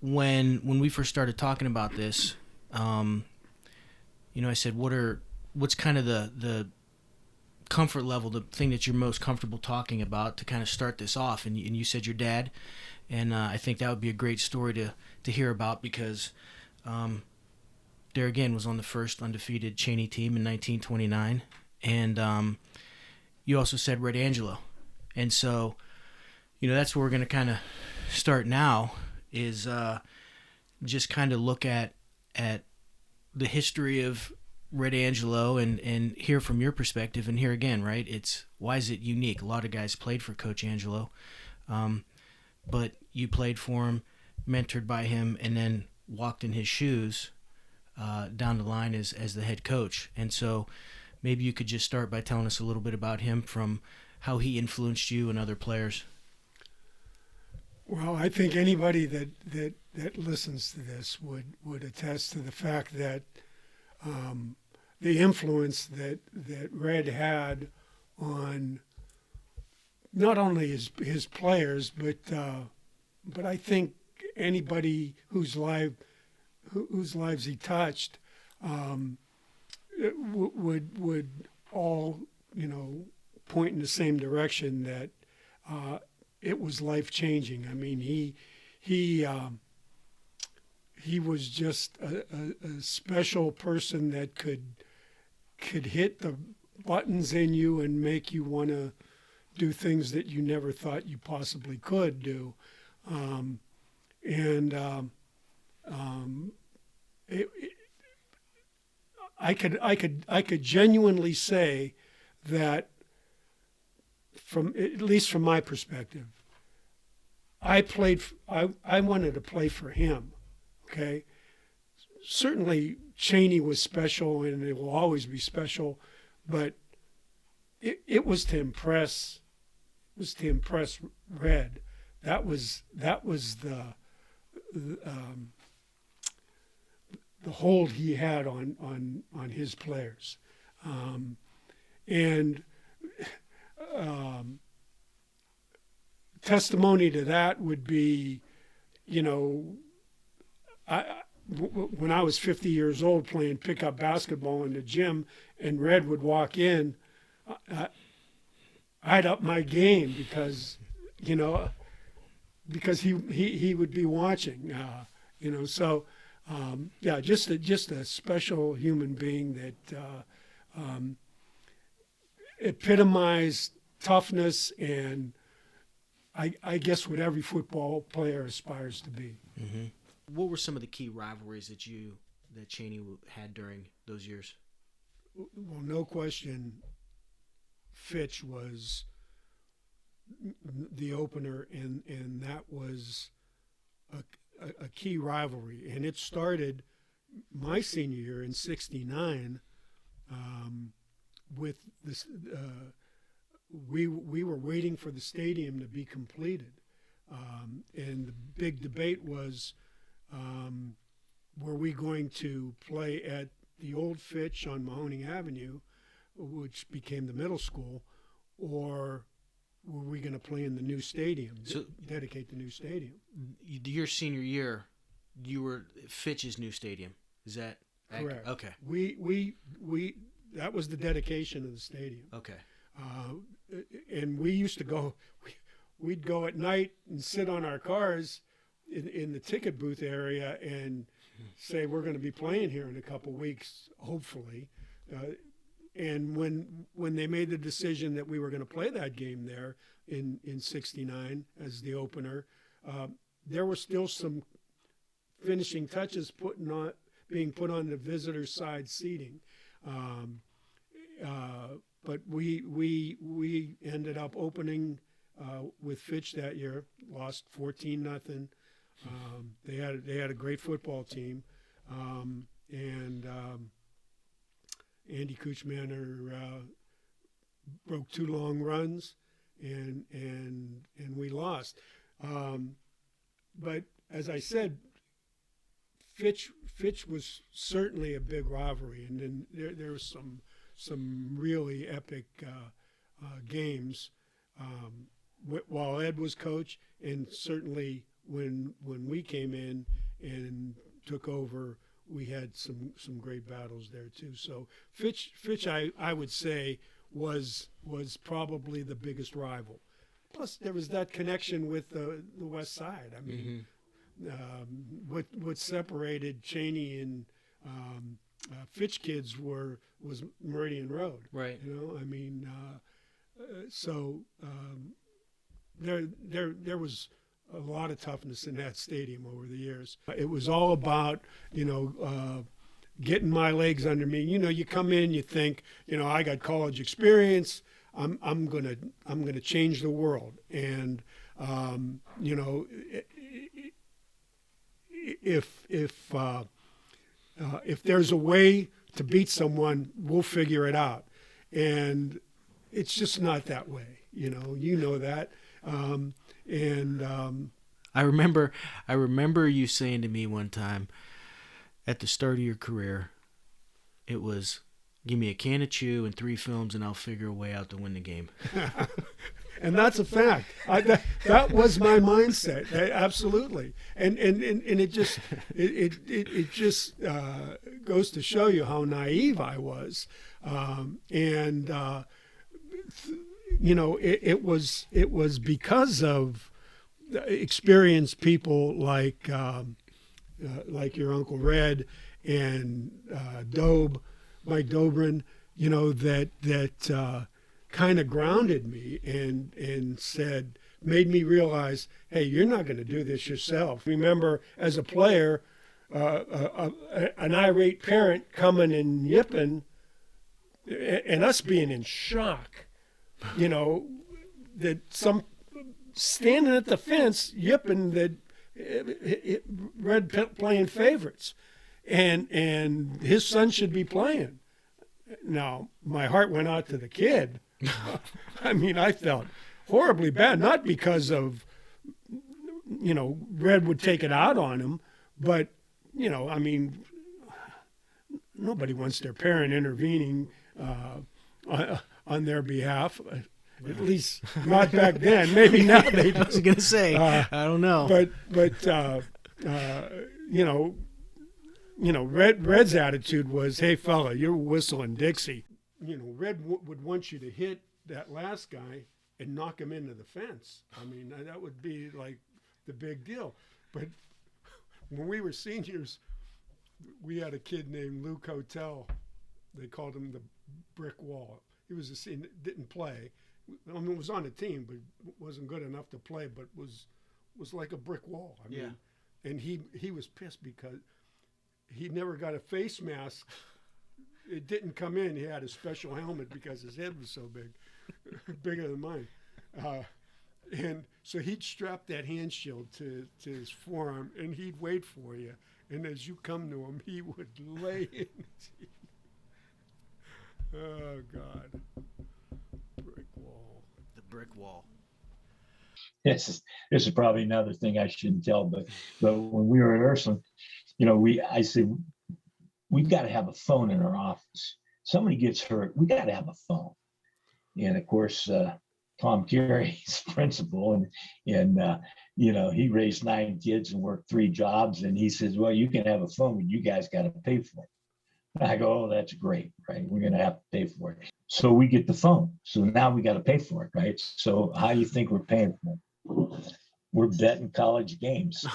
when we first started talking about this, I said, what's kind of the comfort level, the thing that you're most comfortable talking about to kind of start this off? And you said your dad, and I think that would be a great story to hear about, because there again was on the first undefeated Chaney team in 1929, and you also said Red Angelo, and so that's where we're going to kind of start now, is just kind of look at the history of Red Angelo and hear from your perspective. And here again, right, why is it unique? A lot of guys played for Coach Angelo, but you played for him, mentored by him, and then walked in his shoes down the line as the head coach. And so maybe you could just start by telling us a little bit about him, from how he influenced you and other players. Well, I think anybody that listens to this would attest to the fact that the influence that Red had on not only his players, but I think anybody whose lives he touched would all point in the same direction, that it was life-changing. I mean, he was just a special person that could hit the buttons in you and make you want to do things that you never thought you possibly could do. I could genuinely say that, at least from my perspective, I wanted to play for him. Okay, certainly Chaney was special, and it will always be special, but it was to impress. It was to impress Red. That was the hold he had on his players, and testimony to that would be, when I was 50 years old playing pickup basketball in the gym, and Red would walk in, I'd up my game because he would be watching, So just a special human being that epitomized toughness and I guess what every football player aspires to be. Mm-hmm. What were some of the key rivalries that Chaney had during those years? Well, no question, Fitch was the opener, and that was a key rivalry. And it started my senior year in '69 with this. We were waiting for the stadium to be completed, and the big debate was, were we going to play at the old Fitch on Mahoning Avenue, which became the middle school, or were we going to play in the new stadium, dedicate the new stadium? Your senior year, you were Fitch's new stadium. Is that correct? Okay. We that was the dedication of the stadium. Okay. And we used to go. We'd go at night and sit on our cars in the ticket booth area and say, we're going to be playing here in a couple weeks, hopefully. And when they made the decision that we were going to play that game there in '69 as the opener, there were still some finishing touches being put on the visitor side seating. But we ended up opening with Fitch that year, lost 14-0. They had a great football team, and Andy Kuchmaner broke 2 long runs, and we lost. But as I said, Fitch was certainly a big rivalry, and then there was some really epic games while Ed was coach, and certainly when we came in and took over, we had some great battles there too. So Fitch I would say was probably the biggest rival. Plus there was that connection with the West Side. I mean, what separated Chaney and Fitch kids was Meridian Road. Right. You know, I mean, there was a lot of toughness in that stadium over the years. It was all about, getting my legs under me. You know, you come in, you think, I got college experience. I'm gonna change the world. And if there's a way to beat someone, we'll figure it out. And it's just not that way. You know that. I remember you saying to me one time at the start of your career, it was, give me a can of chew and 3 films and I'll figure a way out to win the game. And that's a fact. That was my mindset. Absolutely. And it just goes to show you how naive I was. It was because of experienced people like your Uncle Red and Mike Dobrin, that kind of grounded me and made me realize, hey, you're not going to do this yourself. Remember, as a player, an irate parent coming and yipping, and us being in shock, that some standing at the fence yipping that Red playing favorites, and his son should be playing. Now, my heart went out to the kid. I mean, I felt horribly bad, not because of, Red would take it out on him, but, I mean, nobody wants their parent intervening on their behalf. At least not back then. Maybe now they do. I was going to say, I don't know. Red's attitude was, hey, fella, you're whistling Dixie. Red would want you to hit that last guy and knock him into the fence. I mean, that would be like the big deal. But when we were seniors, we had a kid named Luke Hotel. They called him the Brick Wall. He didn't play. I mean, was on the team, but wasn't good enough to play, but was like a brick wall. I mean, and he was pissed because he never got a face mask. It didn't come in. He had a special helmet because his head was so big, bigger than mine. And so he'd strap that hand shield to his forearm, and he'd wait for you. And as you come to him, he would lay into you. Oh, God. Brick wall. The brick wall. This is probably another thing I shouldn't tell, but when we were at Ursuline, I said, we've got to have a phone in our office. Somebody gets hurt, we got to have a phone. And of course, Tom Carey's principal, and he raised 9 kids and worked 3 jobs, and he says, well, you can have a phone, but you guys got to pay for it. And I go, oh, that's great, right? We're going to have to pay for it. So we get the phone. So now we got to pay for it, right? So how do you think we're paying for it? We're betting college games.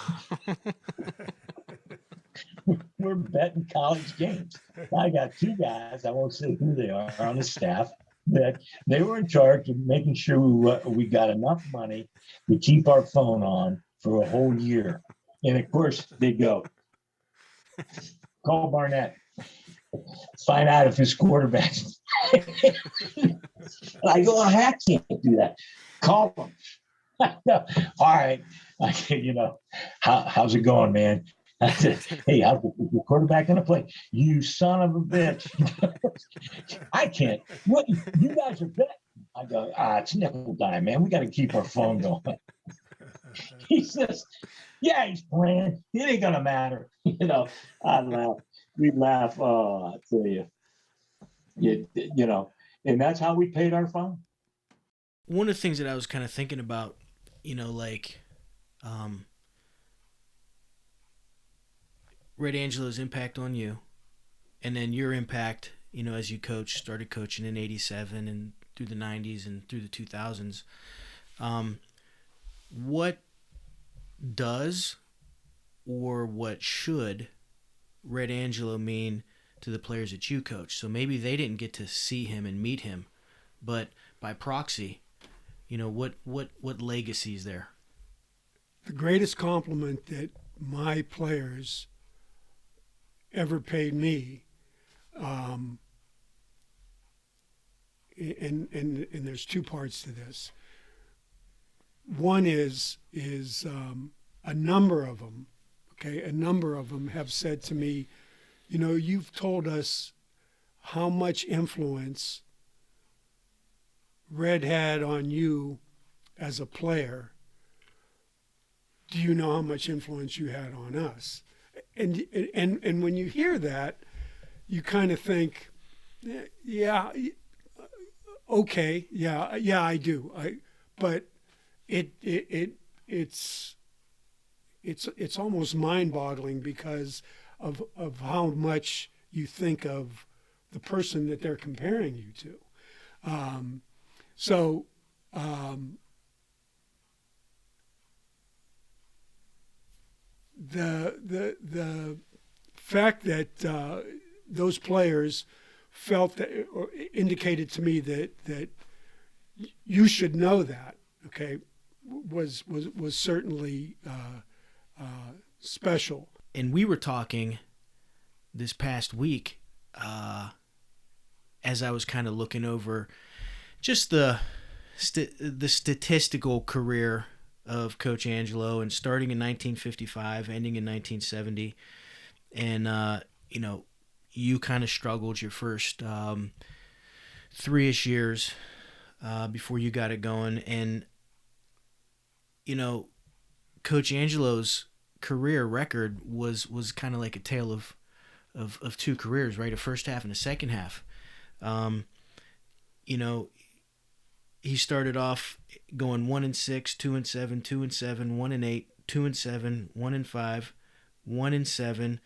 We're betting college games. I got 2 guys, I won't say who they are, on the staff, that they were in charge of making sure we got enough money to keep our phone on for a whole year. And of course, they go, call Barnett. Find out if his quarterback. I go, I can't do that. Call him. All right. I said, how's it going, man? I said, hey, how's the quarterback going to play? You son of a bitch. I can't. What? You guys are betting. I go, it's nickel dime, man. We got to keep our phone going. He says, yeah, he's playing. It ain't going to matter. I laugh. We laugh. Oh, I tell you. And that's how we paid our phone. One of the things that I was kind of thinking about, Red Angelo's impact on you, and then your impact, as you started coaching in '87 and through the '90s and through the 2000s. What does or what should Red Angelo mean to the players that you coach? So maybe they didn't get to see him and meet him, but by proxy, what legacy is there? The greatest compliment that my players ever paid me, and there's two parts to this. One is a number of them. Okay, a number of them have said to me, you've told us how much influence Red had on you as a player. Do you know how much influence you had on us? And when you hear that, you kind of think, yeah, okay, yeah, I do. But it's almost mind-boggling because of how much you think of the person that they're comparing you to. The fact that those players felt that, or indicated to me that you should know that, okay, was certainly special. And we were talking this past week as I was kind of looking over just the statistical career of Coach Angelo, and starting in 1955, ending in 1970. And, you kind of struggled your first 3-ish years before you got it going. And, Coach Angelo's career record was kind of like a tale of two careers, right? A first half and a second half. He started off going 1-6, 2-7, 2-7, 1-8, 2-7, 1-5, 1-7,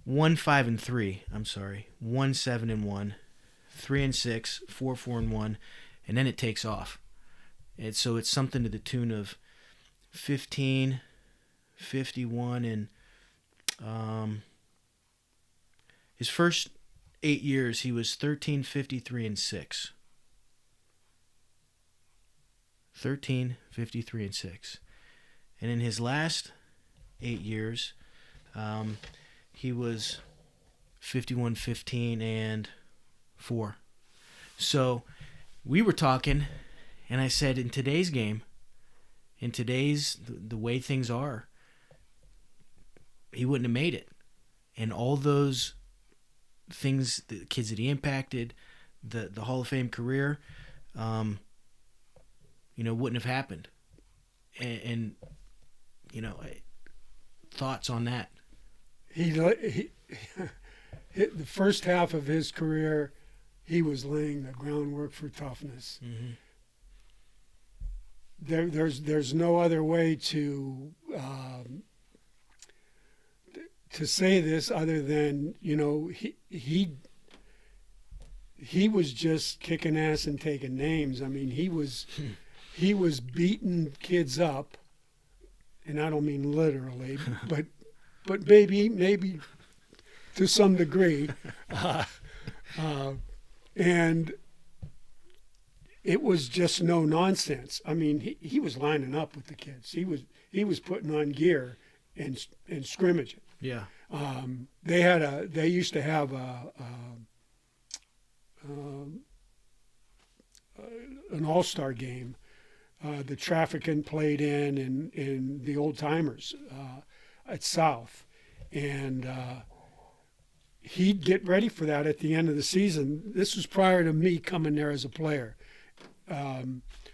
1-5-3. I'm sorry, 1-7-1, 3-6, 4-4-1, and then it takes off. And so it's something to the tune of 15, 51, and his first 8 years he was 13, 53, and 6. 13, 53, and 6. And in his last 8 years, he was 51, 15, and 4. So we were talking, and I said, in today's game, the way things are, he wouldn't have made it. And all those things, the kids that he impacted, the Hall of Fame career, wouldn't have happened. And thoughts on that? He the first half of his career, he was laying the groundwork for toughness. Mm-hmm. There's no other way to say this other than he was just kicking ass and taking names. I mean, he was beating kids up, and I don't mean literally, but maybe to some degree, and it was just no nonsense. I mean, he was lining up with the kids. He was putting on gear and scrimmaging. Yeah. They used to have an all-star game. The Trafficant played in the Old Timers at South, and he'd get ready for that at the end of the season. This was prior to me coming there as a player.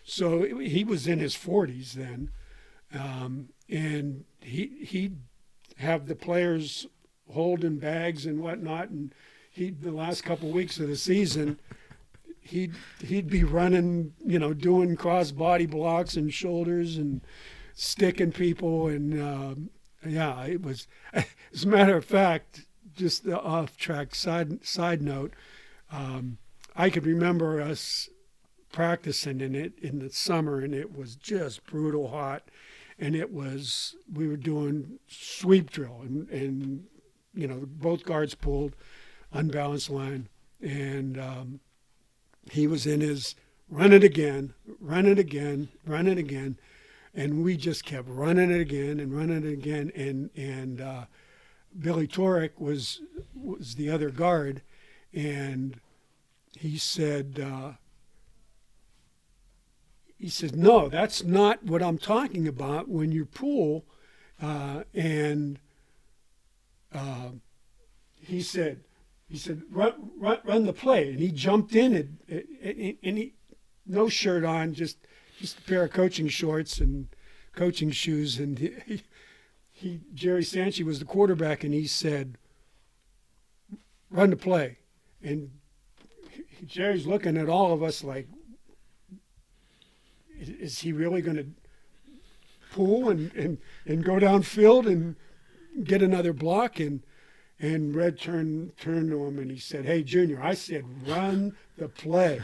So he was in his 40s then, and he'd have the players holding bags and whatnot, and the last couple of weeks of the season, he'd be running, doing cross body blocks and shoulders and sticking people, and Yeah, it was. As a matter of fact, just the off-track side note, I could remember us practicing in it in the summer, and it was just brutal hot, and we were doing sweep drill, and both guards pulled unbalanced line, and he was in his run it again, and we just kept running it again and running it again, and Billy Torek was the other guard, and he said, no, that's not what I'm talking about when you pull, and he said, run the play, and he jumped in and he no shirt on, just a pair of coaching shorts and coaching shoes, and Jerry Sanchi was the quarterback, and he said, run the play, and Jerry's looking at all of us like, is he really going to pull and go downfield and get another block? And Red turned to him and he said, hey, Junior, I said run the play.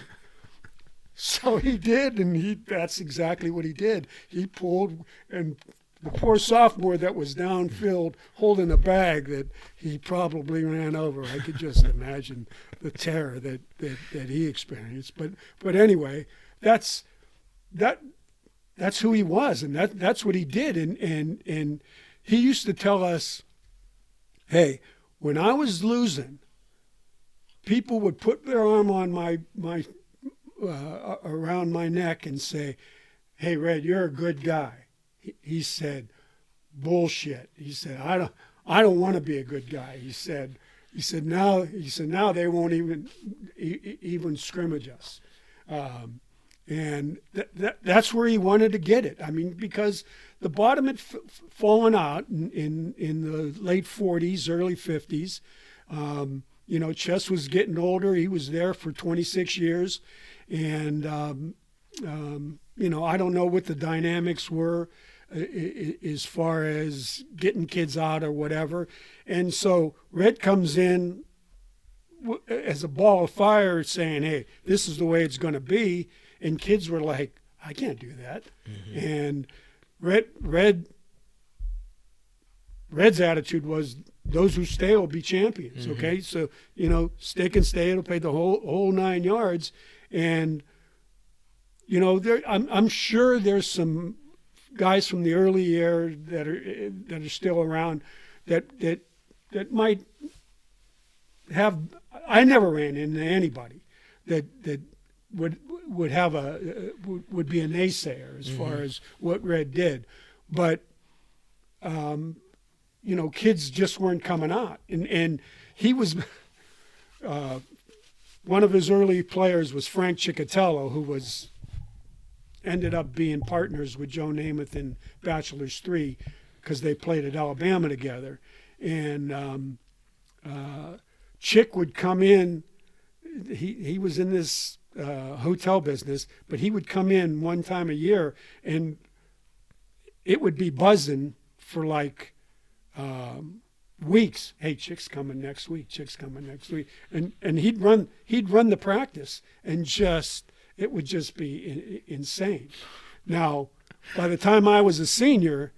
So he did, and that's exactly what he did. He pulled, and the poor sophomore that was downfield holding a bag that he probably ran over. I could just imagine the terror that he experienced. But anyway, that's who he was, and that's what he did. And he used to tell us, hey, when I was losing, people would put their arm on my around my neck and say, hey, Red, you're a good guy. He said, bullshit. He said, I don't want to be a good guy. He said now they won't even scrimmage us. And that's where he wanted to get it. I mean, because the bottom had fallen out in the late 40s, early 50s. Chess was getting older. He was there for 26 years. And, I don't know what the dynamics were as far as getting kids out or whatever. And so Red comes in as a ball of fire saying, hey, this is the way it's going to be. And kids were like, I can't do that. Mm-hmm. And Red's attitude was, those who stay will be champions. Mm-hmm. Okay, so stick and stay. It'll pay the whole 9 yards. And I'm sure there's some guys from the early year that are still around that might have. I never ran into anybody that would have would be a naysayer as far as what Red did, but kids just weren't coming out, and he was one of his early players was Frank Ciccatello, who ended up being partners with Joe Namath in Bachelor's 3 because they played at Alabama together, and Chick would come in. He was in this hotel business, but he would come in one time a year, and it would be buzzing for like weeks. Hey, Chick's coming next week. Chick's coming next week, and he'd run the practice, and it would just be insane. Now, by the time I was a senior,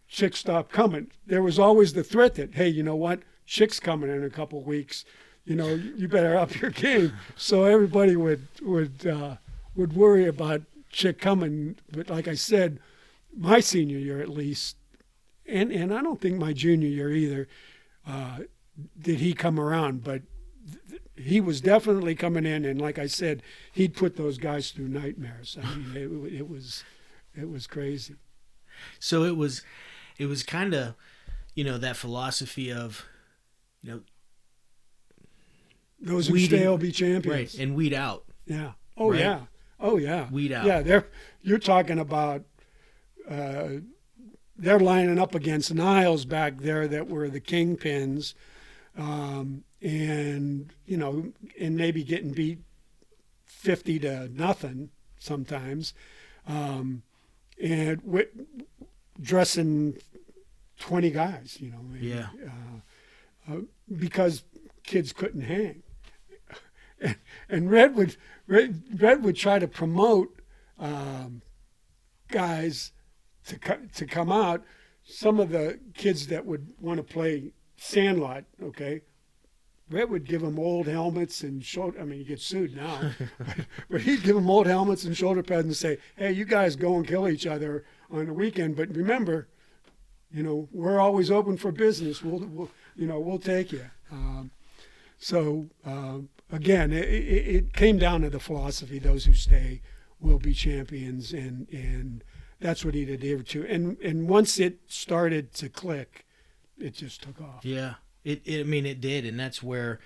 Chick stopped coming. There was always the threat that, hey, you know what? Chick's coming in a couple of weeks. You better up your game. So everybody would worry about Chick coming. But like I said, my senior year at least, and I don't think my junior year either, did he come around. But he was definitely coming in, and like I said, he'd put those guys through nightmares. I mean, it was crazy. So it was kind of, that philosophy of, those who stay will be champions. Right, and weed out. Yeah. Oh, right? Yeah. Oh, yeah. Weed out. Yeah, you're talking about they're lining up against Niles back there that were the kingpins, and maybe getting beat 50-0 sometimes, and dressing 20 guys, maybe, Yeah. because kids couldn't hang. And Red would try to promote guys to come out. Some of the kids that would want to play sandlot, okay, Red would give them old helmets and shoulder. I mean, you get sued now, but he'd give them old helmets and shoulder pads and say, "Hey, you guys go and kill each other on the weekend, but remember, we're always open for business. We'll take you." Again, it came down to the philosophy: those who stay will be champions, and that's what he'd adhere to. And once it started to click, it just took off. Yeah. It did, and that's where,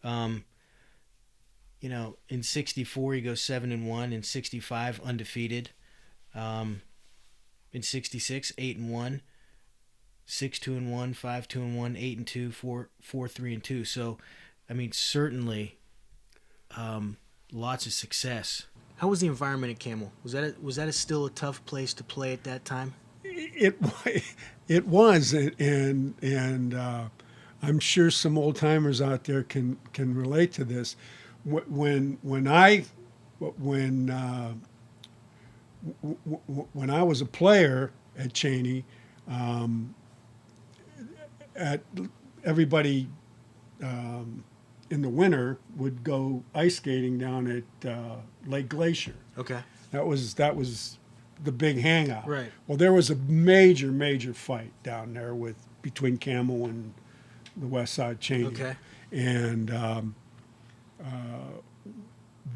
in '64 he goes 7-1, in '65 undefeated, in '66 8-1, 6-2-1, 5-2-1, 8-2, 4-3-2. So, certainly, lots of success. How was the environment at Camel? Was that still a tough place to play at that time? It was, and I'm sure some old timers out there can relate to this. When I was a player at Chaney, everybody in the winter would go ice skating down at Lake Glacier. Okay. That was the big hangout. Right. Well, there was a major fight down there between Camel and the West Side Chaney. Okay. And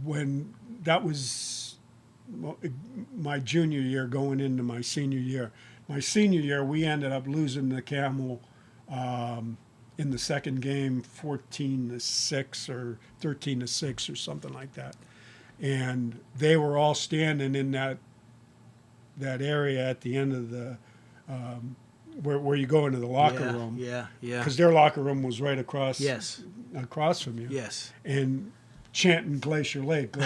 when that was my junior year going into my senior year. My senior year, we ended up losing to Camel in the second game 14-6 or 13-6 or something like that. And they were all standing in that area at the end of the where you go into the locker room. Yeah. Because their locker room was right across from you. Yes. And chanting Glacier Lake.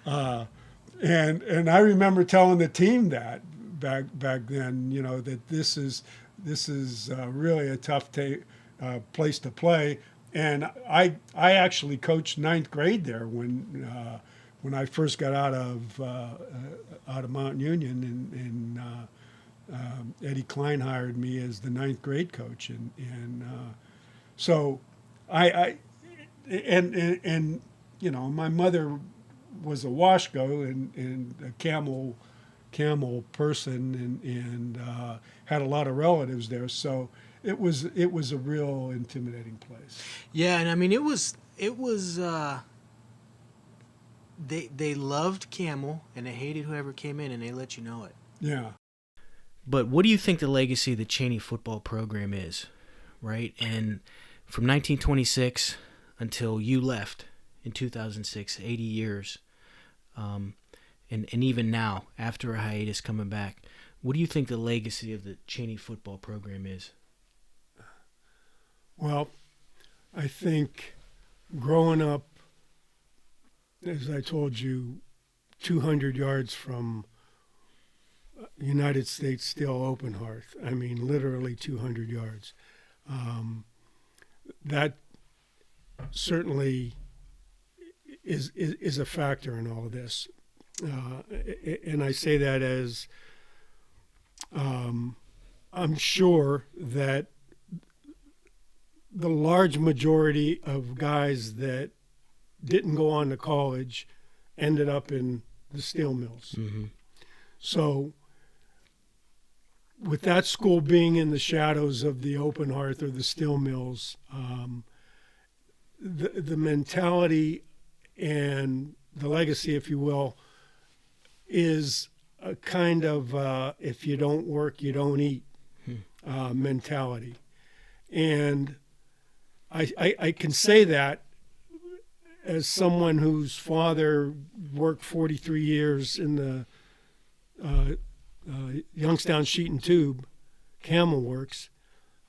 And I remember telling the team that back then, that this is really a tough place to play. And I actually coached ninth grade there when I first got out of Mount Union, and Eddie Klein hired me as the ninth grade coach, and so my mother was a Washko and a Camel person, and had a lot of relatives there, so it was a real intimidating place. Yeah, and it was they loved Camel and they hated whoever came in, and they let you know it. Yeah. But what do you think the legacy of the Chaney Football Program is, right? And from 1926 until you left in 2006, 80 years, and even now, after a hiatus coming back, what do you think the legacy of the Chaney Football Program is? Well, I think growing up, as I told you, 200 yards from United States Steel Open Hearth. Literally 200 yards. That certainly is a factor in all of this. And I say that as I'm sure that the large majority of guys that didn't go on to college ended up in the steel mills. Mm-hmm. So with that school being in the shadows of the open hearth or the steel mills, the mentality and the legacy, if you will, is a kind of if you don't work, you don't eat mentality. And I can say that as someone whose father worked 43 years in the Youngstown Sheet and Tube, Camel Works,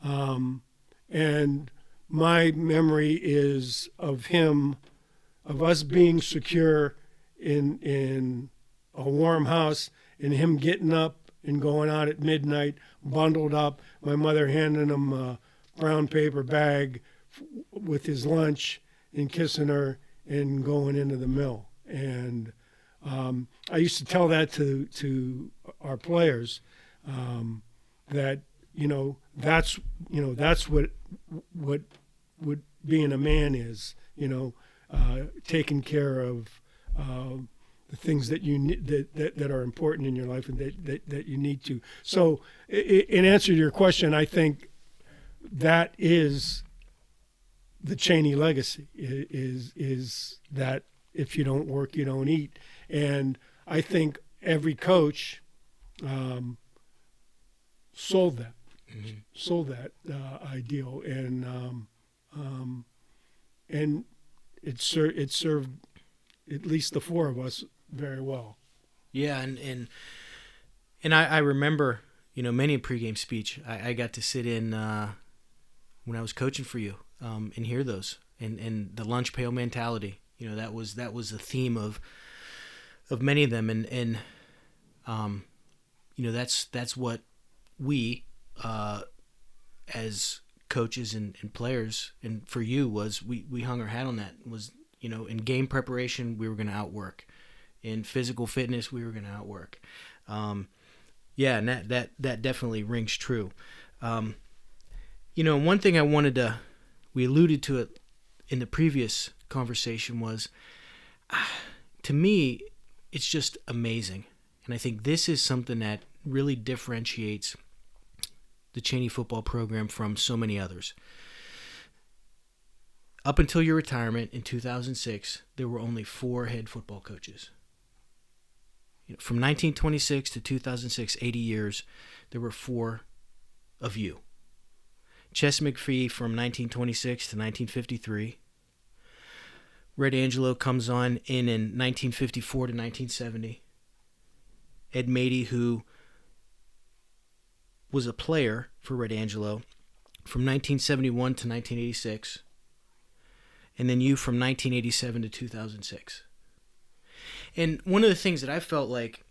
and my memory is of us being secure in a warm house, and him getting up and going out at midnight, bundled up, my mother handing him a brown paper bag with his lunch and kissing her and going into the mill. And I used to tell that to our players, that that's what being a man is, taking care of the things that that are important in your life and that you need to. So, in answer to your question, I think that is the Chaney legacy. Is that if you don't work, you don't eat. And I think every coach sold that, ideal, and it served at least the four of us very well. Yeah, and I remember, many a pregame speech I got to sit in when I was coaching for you, and hear those, and the lunch pail mentality. That was the theme of many of them, and that's what we as coaches and players, and for you, was we hung our hat on that. Was in game preparation we were going to outwork, in physical fitness we were going to outwork. And that definitely rings true. One thing we alluded to it in the previous conversation, was to me it's just amazing, and I think this is something that really differentiates the Chaney Football Program from so many others. Up until your retirement in 2006, there were only 4 head football coaches. From 1926 to 2006, 80 years, there were 4 of you. Ches McFee from 1926 to 1953. Red Angelo comes on in 1954 to 1970. Ed Matey, who was a player for Red Angelo from 1971 to 1986. And then you from 1987 to 2006. And one of the things that I felt like,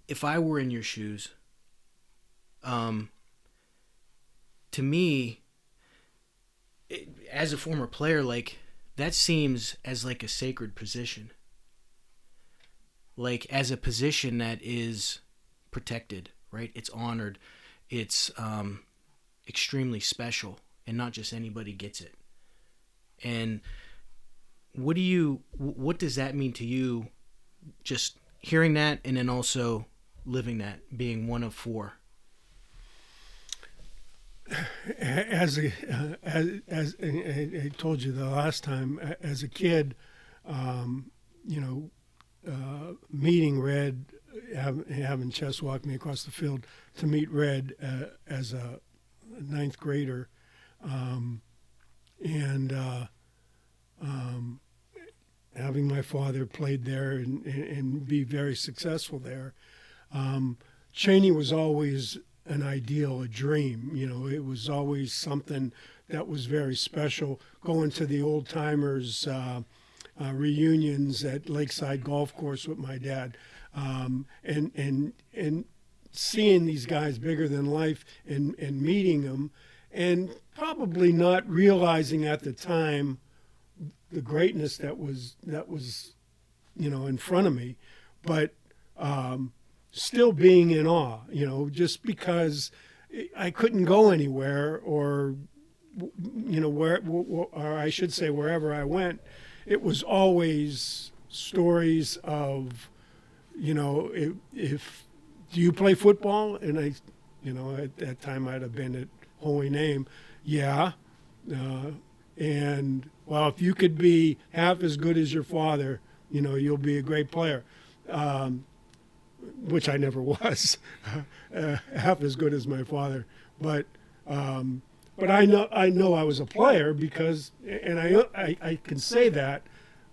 if I were in your shoes, to me, as a former player, that seems as a sacred position. As a position that is protected, right? It's honored. It's extremely special, and not just anybody gets it. And what does that mean to you, just hearing that, and then also living that, being one of 4? As I told you the last time, as a kid, meeting Red, having Ches walk me across the field to meet Red as a 9th grader, and having my father played there and be very successful there. Chaney was always an ideal, a dream. It was always something that was very special. Going to the old timers reunions at Lakeside Golf Course with my dad, and seeing these guys bigger than life and meeting them, and probably not realizing at the time the greatness that was in front of me, but still being in awe, just because I couldn't go anywhere, or or I should say wherever I went, it was always stories of, if do you play football? And I, at that time I'd have been at Holy Name. Yeah. And well, if you could be half as good as your father, you'll be a great player. Which I never was, half as good as my father. But I know I was a player because, and I can say that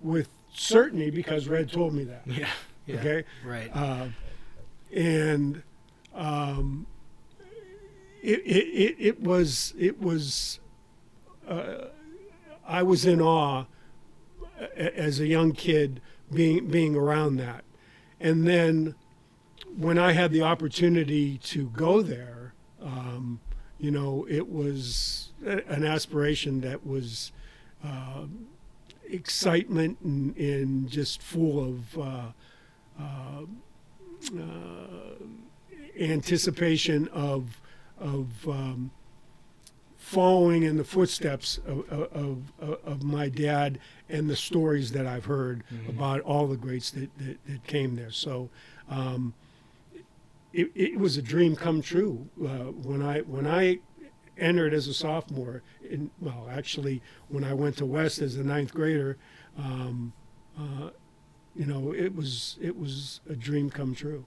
with certainty because Red told me that. Yeah. Okay. Right. And it was I was in awe as a young kid being around that, and then when I had the opportunity to go there, it was an aspiration that was excitement and just full of anticipation of following in the footsteps of my dad and the stories that I've heard about all the greats that came there. So it was a dream come true when I entered as a sophomore. Actually, when I went to West as a ninth grader, it was a dream come true.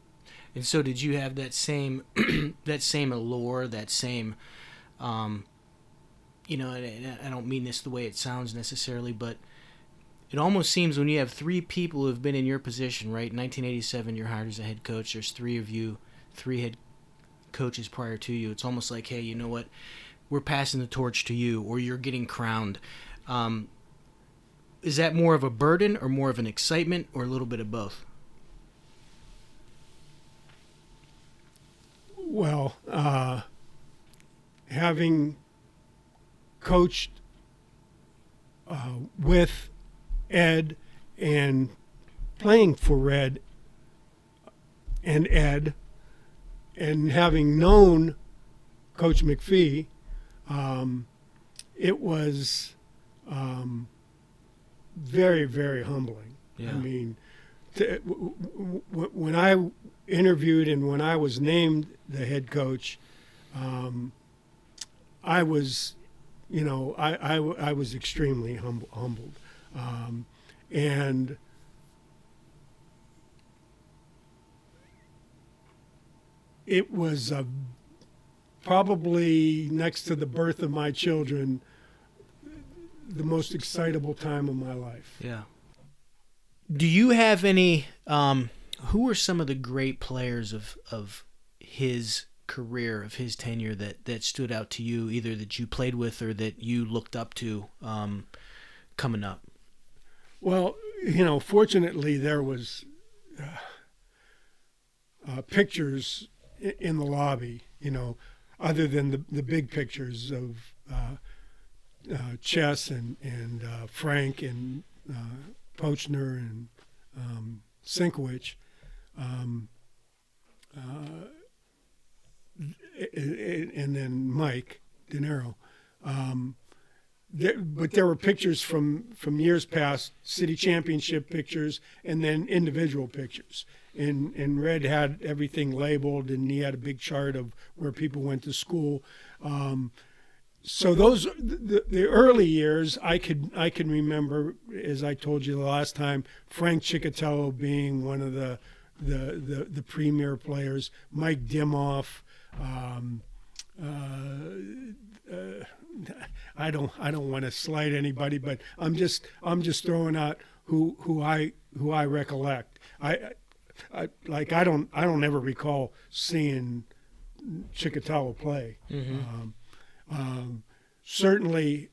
And so, did you have that same that same allure, that same, and I don't mean this the way it sounds necessarily, but it almost seems when you have three people who have been in your position, right? In 1987, you're hired as a head coach. There's three of you, three head coaches prior to you. It's almost like, hey, you know what? We're passing the torch to you, or you're getting crowned. Is that more of a burden or more of an excitement, or a little bit of both? Well, having coached with Ed and playing for Red and Ed, and having known Coach McFee, it was very, very humbling. Yeah. I mean, when I interviewed and when I was named the head coach, I was, I was extremely humbled, and it was probably next to the birth of my children, the most excitable time of my life. Yeah. Do you have any? Who are some of the great players of his career, of his tenure, that stood out to you, either that you played with or that you looked up to coming up? Well, fortunately there was pictures in the lobby, other than the big pictures of Chess and Frank and Pochner and Sienkiewicz, and then Mike De Niro. But there were pictures from years past, city championship pictures, and then individual pictures. And Red had everything labeled, and he had a big chart of where people went to school. So those the early years, I can remember, as I told you the last time, Frank Ciccatello being one of the premier players, Mike Dimoff. I don't want to slight anybody, but I'm just throwing out who I recollect. I don't ever recall seeing Ciccatello play. Mm-hmm. Certainly,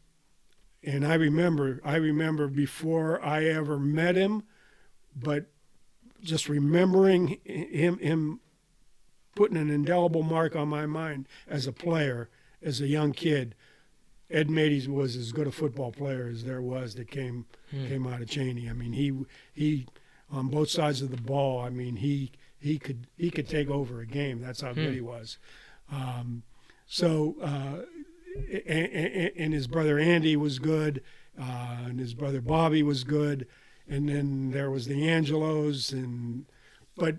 and I remember before I ever met him, but just remembering him putting an indelible mark on my mind as a player, as a young kid. Ed Matey was as good a football player as there was that came out of Chaney. I mean, he on both sides of the ball. I mean, he could take over a game. That's how good he was. And his brother Andy was good, and his brother Bobby was good, and then there was the Angelos, but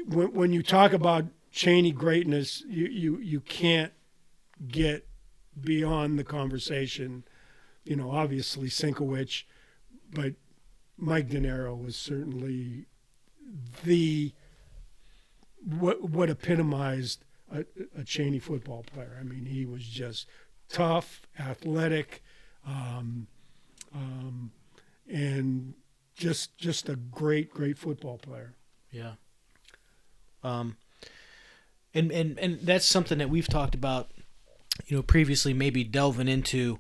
when you talk about Chaney greatness, you can't get beyond the conversation. Obviously Sienkiewicz, but Mike De Niro was certainly what epitomized a Chaney football player. I mean, he was just tough, athletic, and just a great football player. Yeah. And that's something that we've talked about, previously, maybe delving into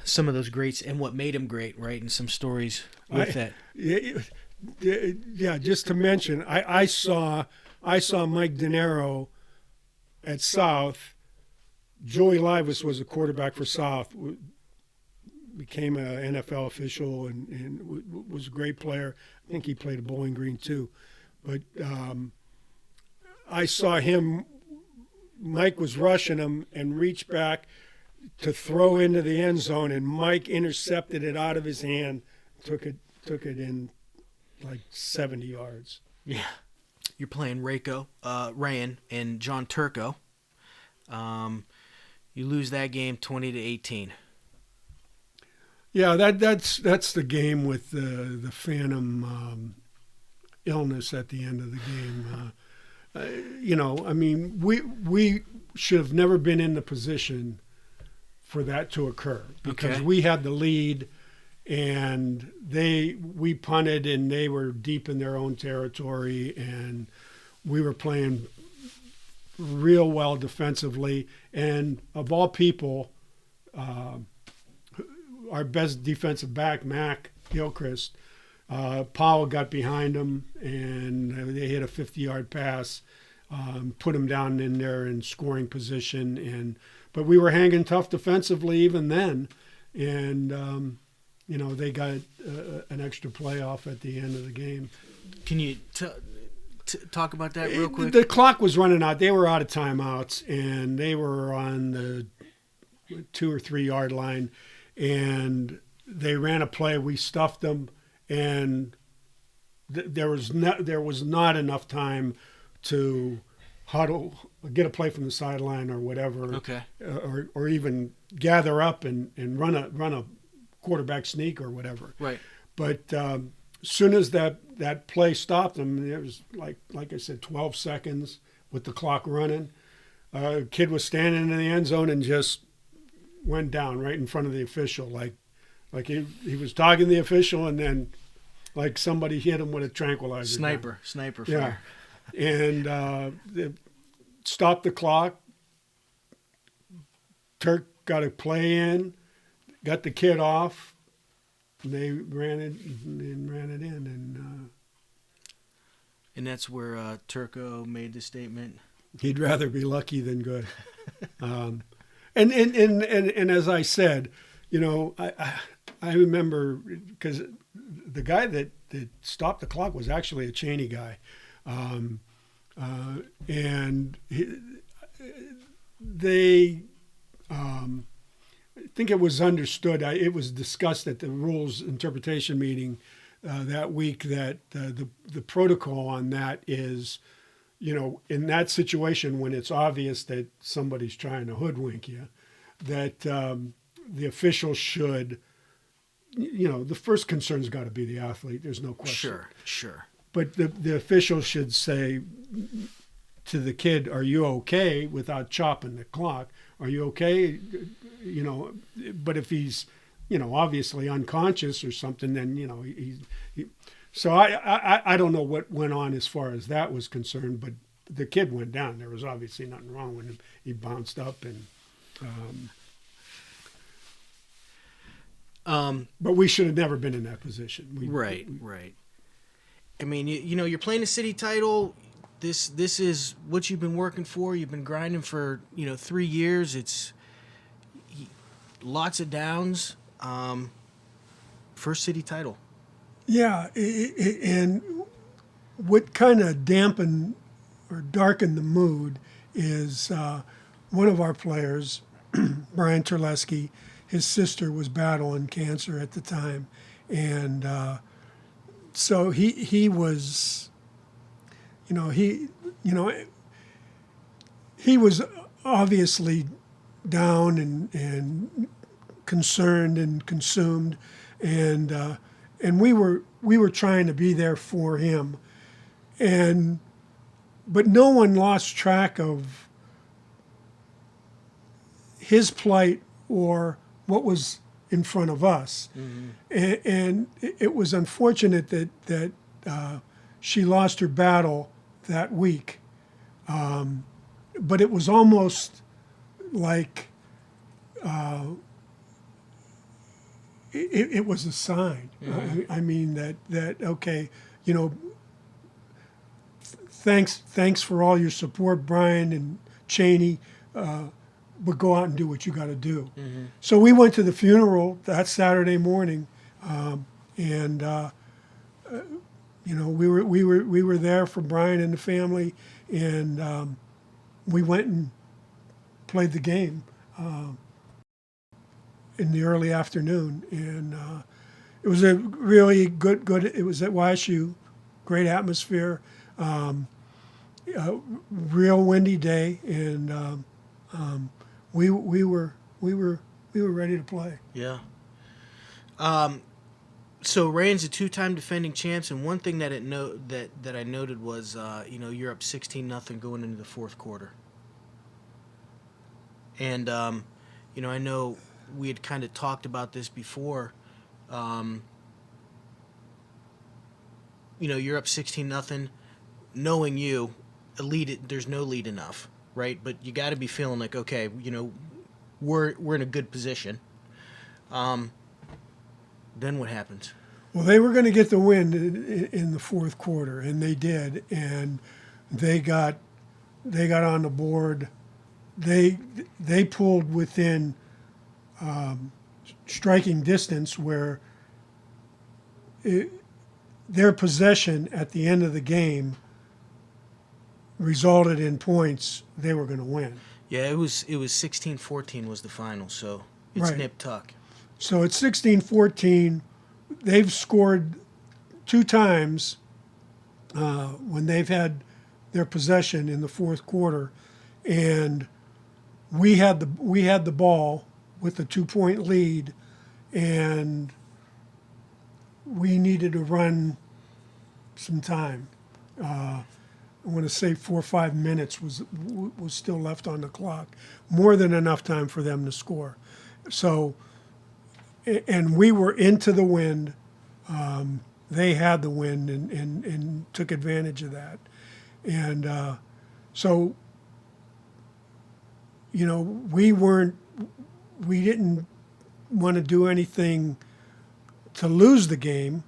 some of those greats and what made them great, right? And some stories with that. Yeah, just to mention, I saw Mike De Niro at South. Joey Livas was a quarterback for South. Became an NFL official and was a great player. I think he played at Bowling Green too. But I saw him. Mike was rushing him and reached back to throw into the end zone, and Mike intercepted it out of his hand, took it in like 70 yards. Yeah. You're playing Rayan and John Turco. You lose that game 20-18. Yeah, that's the game with the phantom illness at the end of the game. I mean, we should have never been in the position for that to occur because we had the lead, and we punted, and they were deep in their own territory, and we were playing real well defensively. And of all people, our best defensive back, Mac Gilchrist, Powell got behind him, and they hit a 50-yard pass, put him down in there in scoring position. But we were hanging tough defensively even then, and they got an extra playoff at the end of the game. Can you talk about that real quick? The clock was running out. They were out of timeouts, and they were on the 2 or 3 yard line, and they ran a play. We stuffed them, and there was not enough time to huddle, get a play from the sideline or whatever, or even gather up and run a quarterback sneak or whatever. Right. But as soon as that play stopped them, it was like I said, 12 seconds with the clock running. A kid was standing in the end zone and just went down right in front of the official, like he was talking to the official, and then like somebody hit him with a tranquilizer. Sniper fire. Yeah. And they stopped the clock. Turk got a play in, got the kid off, and they ran it in. And that's where Turco made the statement. He'd rather be lucky than good. And as I said, I remember because the guy that stopped the clock was actually a Chaney guy, and they. I think it was understood. It was discussed at the rules interpretation meeting that week that the protocol on that is, in that situation when it's obvious that somebody's trying to hoodwink you, that the official should, the first concern's got to be the athlete. There's no question. Sure. But the official should say to the kid, "Are you okay?" without chopping the clock. Are you okay? But if he's, obviously unconscious or something, then, he so I don't know what went on as far as that was concerned, but the kid went down. There was obviously nothing wrong with him. He bounced up and, but we should have never been in that position. Right. I mean, you're playing a city title. This is what you've been working for. You've been grinding for 3 years. It's lots of downs. First city title. Yeah, and what kind of dampened or darkened the mood is one of our players, Brian Terleski. His sister was battling cancer at the time, and so he was. He was obviously down and concerned and consumed, and we were trying to be there for him, but no one lost track of his plight or what was in front of us, and it was unfortunate that she lost her battle that week. But it was almost like it was a sign. I mean that okay, you know, thanks for all your support, Brian and Chaney, but go out and do what you got to do. So we went to the funeral that Saturday morning, and you know, we were there for Brian and the family, and we went and played the game in the early afternoon, and it was a really good. It was at YSU, great atmosphere, real windy day, and we were ready to play. Yeah. So Rand's a two-time defending champs, and one thing that I noted was, you know, you're up 16-0 going into the fourth quarter. And, you know, I know we had kind of talked about this before. You know, you're up 16-0, knowing you, there's no lead enough, right? But you got to be feeling like, okay, you know, we're in a good position. Then what happens? Well, they were going to get the win in the fourth quarter, and they did, and they got on the board. They pulled within striking distance where their possession at the end of the game resulted in points they were going to win. Yeah, it was 16-14 was the final, so it's Right. nip tuck. So it's 16-14. They've scored two times when they've had their possession in the fourth quarter, and we had the ball with a 2-point lead, and we needed to run some time. I want to say 4 or 5 minutes was still left on the clock, more than enough time for them to score. So, and we were into the wind. They had the wind and took advantage of that. And so, you know, we didn't want to do anything to lose the game.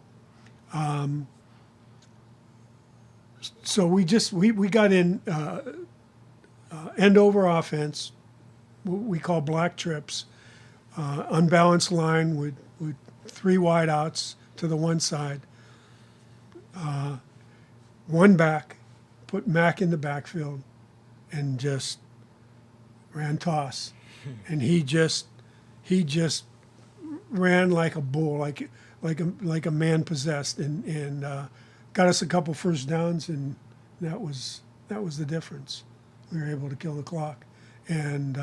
So we got in end over offense, what we call black trips, unbalanced line with 3 wideouts to the one side, one back, put Mac in the backfield, and just ran toss, and he just ran like a bull, like a man possessed, and got us a couple first downs, and that was the difference. We were able to kill the clock, and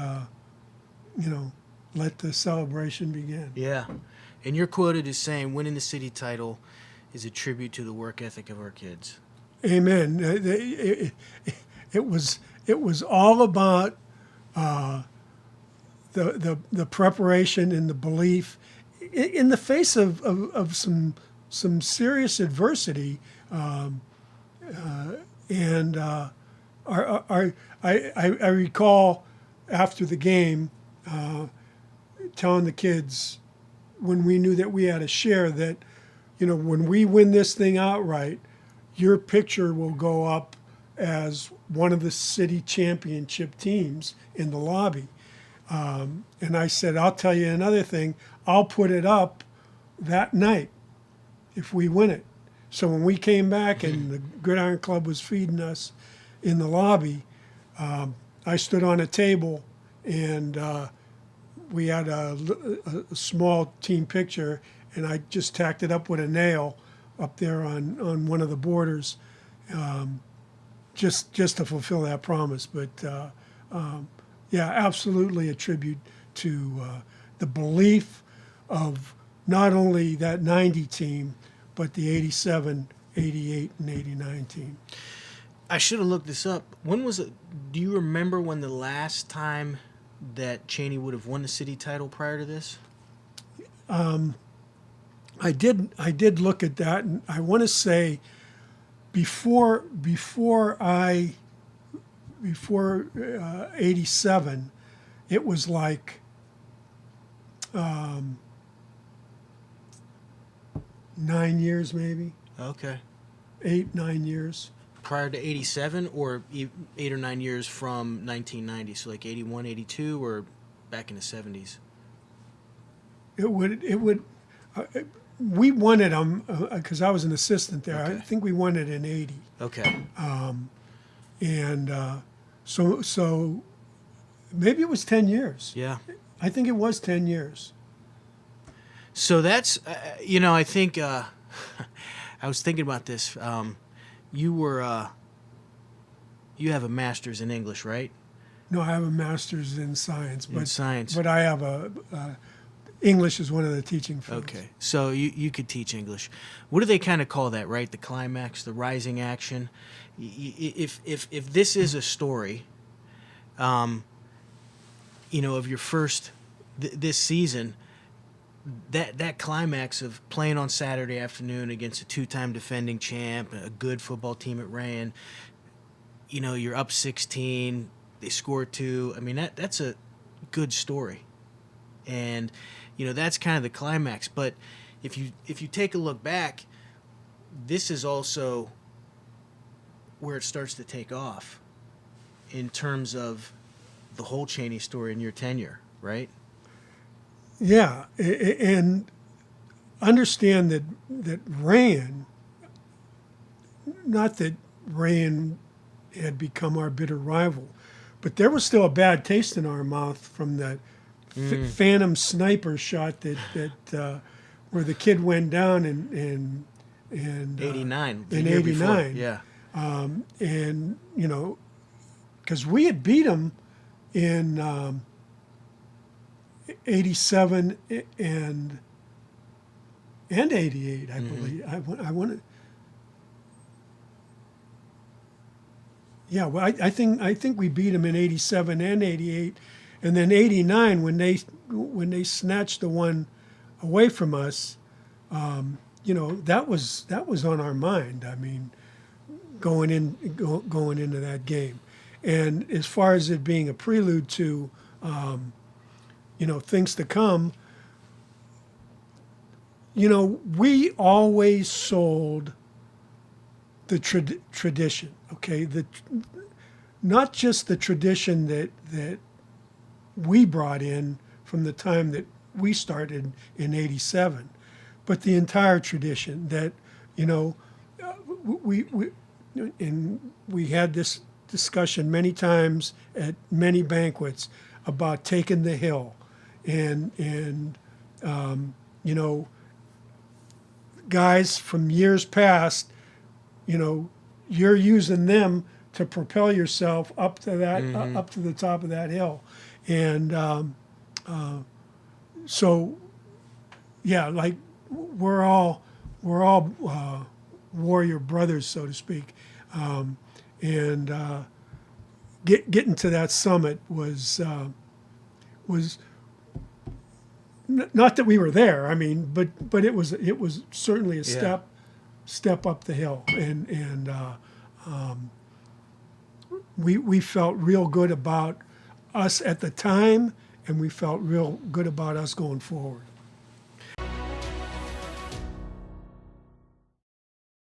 you know, let the celebration begin. Yeah, and you're quoted as saying, "Winning the city title is a tribute to the work ethic of our kids." Amen. It was all about the preparation and the belief in the face of some serious adversity, and I recall after the game telling the kids when we knew that we had a share that, you know, when we win this thing outright, your picture will go up as one of the city championship teams in the lobby. And I said, I'll tell you another thing, I'll put it up that night if we win it. So when we came back and the Gridiron Club was feeding us in the lobby, I stood on a table, and we had a small team picture, and I just tacked it up with a nail up there on one of the borders, just to fulfill that promise. But yeah, absolutely a tribute to the belief of not only that 90 team, but the 87, 88, and 89 team. I should have looked this up. When was it? Do you remember when the last time that Chaney would have won the city title prior to this? I did look at that, and I want to say before 87, it was like 9 years, maybe Okay. 8, 9 years. Prior to 87 or 8 or 9 years from 1990, so like 81, 82, or back in the 70s? We won it because I was an assistant there. I Okay. think we won it in 80. Okay. And so maybe it was 10 years. Yeah. I think it was 10 years. So that's, I think, I was thinking about this. You have a master's in English, right? No, I have a master's in science. In science. But I have English is one of the teaching fields. Okay. So you could teach English. What do they kind of call that, right? The climax, the rising action. If this is a story, of your first, this season, that climax of playing on Saturday afternoon against a two-time defending champ, a good football team at Ran, you're up 16, they score 2. I mean, that's a good story. And, that's kind of the climax. But if you take a look back, this is also where it starts to take off in terms of the whole Chaney story in your tenure, right? Yeah, and understand that Ran, not that Ran had become our bitter rival, but there was still a bad taste in our mouth from the phantom sniper shot that where the kid went down in 89. in 89. Yeah. And because we had beat them in 87 and 88, I believe. I want to. Yeah, well, I think we beat them in 87 and 88, and then 89 when they snatched the one away from us. That was on our mind. I mean, going into that game, and as far as it being a prelude to things to come, we always sold the tradition, okay? Not just the tradition that we brought in from the time that we started in 87, but the entire tradition that, we had this discussion many times at many banquets about taking the hill and guys from years past, you're using them to propel yourself up to that up to the top of that hill, and so yeah, like we're all warrior brothers, so to speak, and getting to that summit was not that we were there. I mean, but it was certainly a step up the hill, and we felt real good about us at the time, and we felt real good about us going forward.